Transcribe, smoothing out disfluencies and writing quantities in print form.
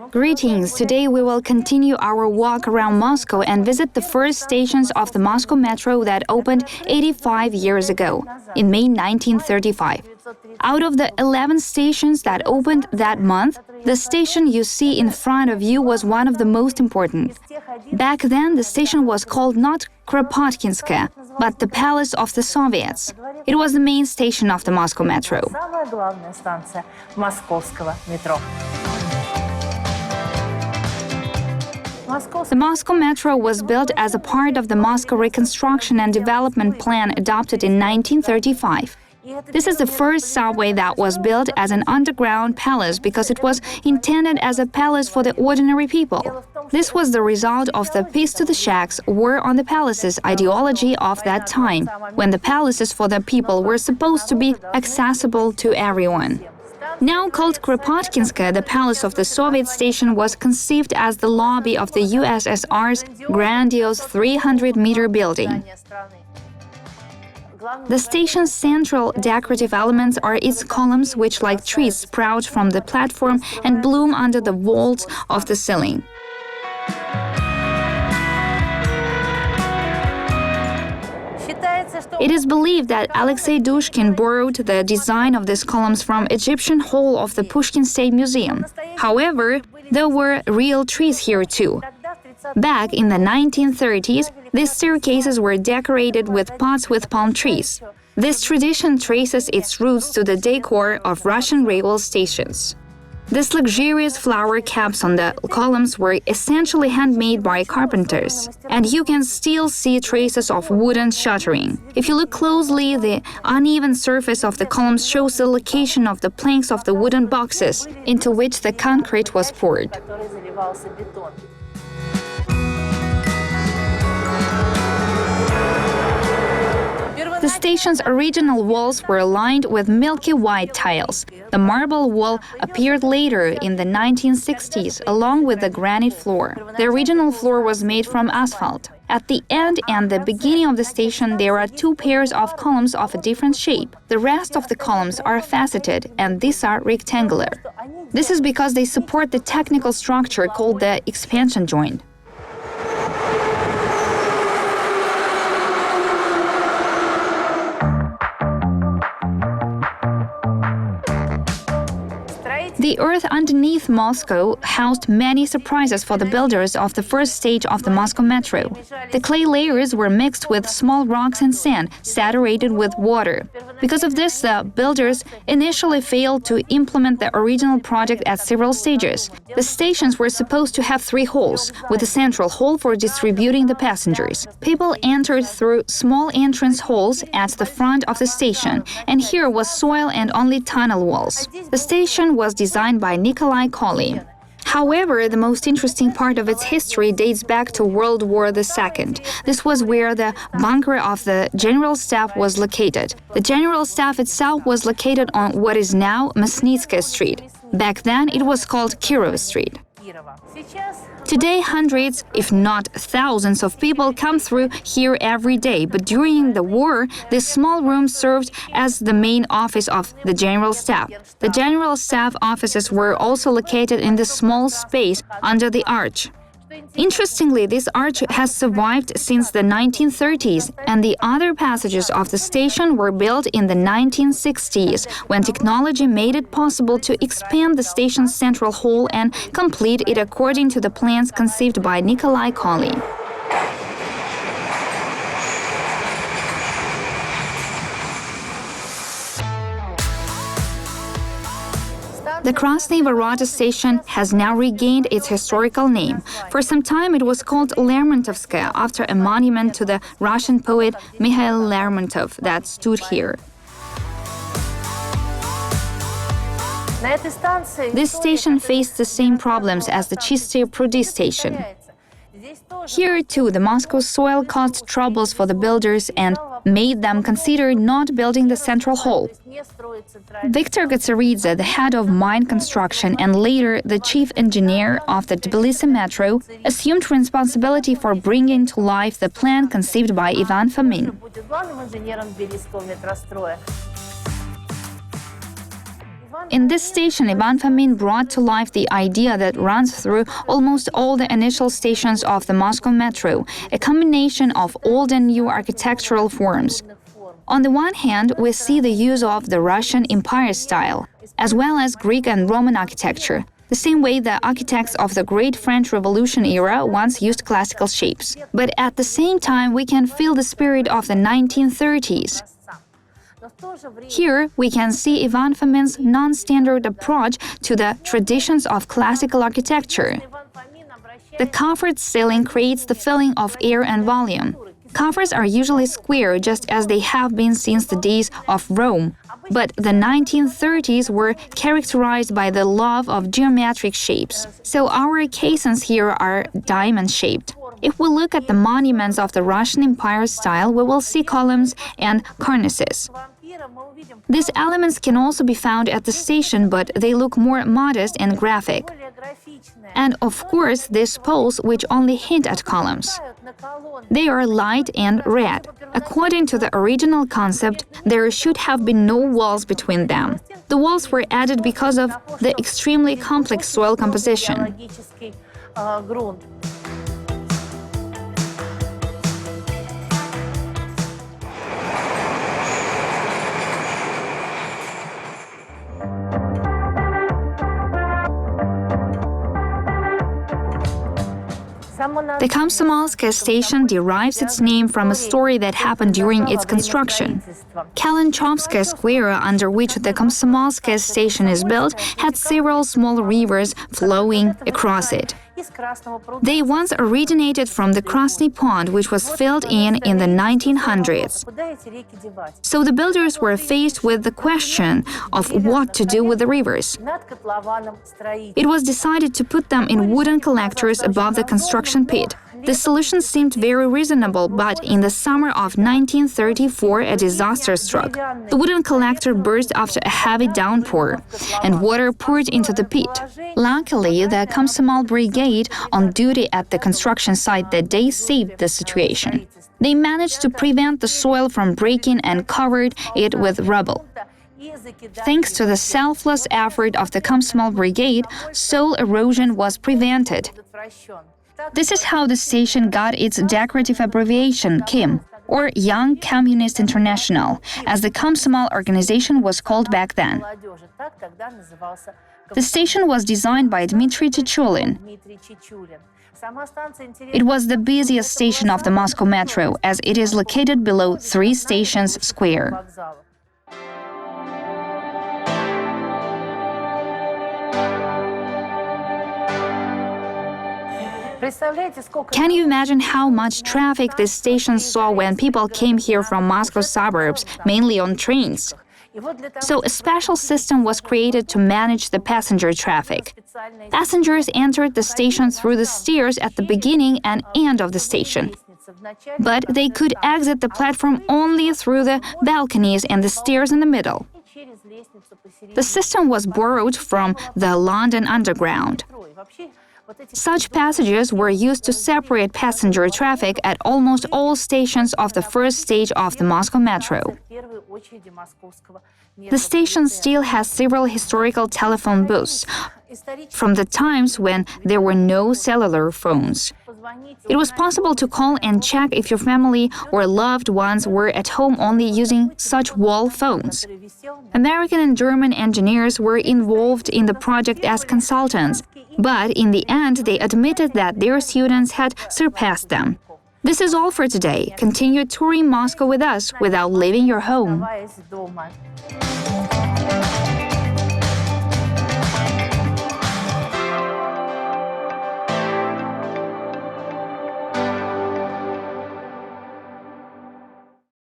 Greetings! Today we will continue our walk around Moscow and visit the first stations of the Moscow Metro that opened 85 years ago, in May 1935. Out of the 11 stations that opened that month, the station you see in front of you was one of the most important. Back then, the station was called not Kropotkinskaya, but the Palace of the Soviets. It was the main station of the Moscow Metro. The Moscow Metro was built as a part of the Moscow Reconstruction and Development Plan adopted in 1935. This is the first subway that was built as an underground palace because it was intended as a palace for the ordinary people. This was the result of the Peace to the Shacks, War on the Palaces ideology of that time, when the palaces for the people were supposed to be accessible to everyone. Now called Kropotkinskaya, the Palace of the Soviet Station was conceived as the lobby of the USSR's grandiose 300-meter building. The station's central decorative elements are its columns, which like trees sprout from the platform and bloom under the vaults of the ceiling. It is believed that Alexei Dushkin borrowed the design of these columns from Egyptian Hall of the Pushkin State Museum. However, there were real trees here too. Back in the 1930s, these staircases were decorated with pots with palm trees. This tradition traces its roots to the decor of Russian railway stations. These luxurious flower caps on the columns were essentially handmade by carpenters, and you can still see traces of wooden shuttering. If you look closely, the uneven surface of the columns shows the location of the planks of the wooden boxes into which the concrete was poured. The station's original walls were lined with milky white tiles. The marble wall appeared later in the 1960s, along with the granite floor. The original floor was made from asphalt. At the end and the beginning of the station, there are two pairs of columns of a different shape. The rest of the columns are faceted, and these are rectangular. This is because they support the technical structure called the expansion joint. The earth underneath Moscow housed many surprises for the builders of the first stage of the Moscow Metro. The clay layers were mixed with small rocks and sand, saturated with water. Because of this, the builders initially failed to implement the original project at several stages. The stations were supposed to have 3 halls, with a central hall for distributing the passengers. People entered through small entrance halls at the front of the station, and here was soil and only tunnel walls. The station was designed by Nikolai Koly. However, the most interesting part of its history dates back to World War II. This was where the bunker of the General Staff was located. The General Staff itself was located on what is now Masnitskaya Street. Back then, it was called Kirov Street. Today, hundreds, if not thousands of people come through here every day, but during the war, this small room served as the main office of the General Staff. The General Staff offices were also located in this small space under the arch. Interestingly, this arch has survived since the 1930s, and the other passages of the station were built in the 1960s, when technology made it possible to expand the station's central hall and complete it according to the plans conceived by Nikolai Koly. The Krasny Vorota station has now regained its historical name. For some time it was called Lermontovskaya, after a monument to the Russian poet Mikhail Lermontov that stood here. This station faced the same problems as the Chistaya Prudy station. Here, too, the Moscow soil caused troubles for the builders and made them consider not building the central hall. Viktor Gatsaridze, the head of mine construction and later the chief engineer of the Tbilisi Metro, assumed responsibility for bringing to life the plan conceived by Ivan Fomin. In this station, Ivan Fomin brought to life the idea that runs through almost all the initial stations of the Moscow Metro, a combination of old and new architectural forms. On the one hand, we see the use of the Russian Empire style, as well as Greek and Roman architecture, the same way the architects of the Great French Revolution era once used classical shapes. But at the same time, we can feel the spirit of the 1930s. Here, we can see Ivan Fomin's non-standard approach to the traditions of classical architecture. The covered ceiling creates the feeling of air and volume. Covers are usually square, just as they have been since the days of Rome. But the 1930s were characterized by the love of geometric shapes. So our caissons here are diamond-shaped. If we look at the monuments of the Russian Empire style, we will see columns and cornices. These elements can also be found at the station, but they look more modest and graphic. And of course, these poles, which only hint at columns. They are light and red. According to the original concept, there should have been no walls between them. The walls were added because of the extremely complex soil composition. The Komsomolskaya station derives its name from a story that happened during its construction. Kalinchovskaya Square, under which the Komsomolskaya station is built, had several small rivers flowing across it. They once originated from the Krasny Pond, which was filled in the 1900s. So the builders were faced with the question of what to do with the rivers. It was decided to put them in wooden collectors above the construction pit. The solution seemed very reasonable, but in the summer of 1934, a disaster struck. The wooden collector burst after a heavy downpour, and water poured into the pit. Luckily, the Komsomol Brigade on duty at the construction site that day saved the situation. They managed to prevent the soil from breaking and covered it with rubble. Thanks to the selfless effort of the Komsomol Brigade, soil erosion was prevented. This is how the station got its decorative abbreviation KIM, or Young Communist International, as the Komsomol organization was called back then. The station was designed by Dmitry Chichulin. It was the busiest station of the Moscow Metro, as it is located below 3 stations square. Can you imagine how much traffic this station saw when people came here from Moscow suburbs, mainly on trains? So a special system was created to manage the passenger traffic. Passengers entered the station through the stairs at the beginning and end of the station. But they could exit the platform only through the balconies and the stairs in the middle. The system was borrowed from the London Underground. Such passages were used to separate passenger traffic at almost all stations of the first stage of the Moscow Metro. The station still has several historical telephone booths from the times when there were no cellular phones. It was possible to call and check if your family or loved ones were at home only using such wall phones. American and German engineers were involved in the project as consultants, but in the end they admitted that their students had surpassed them. This is all for today. Continue touring Moscow with us without leaving your home.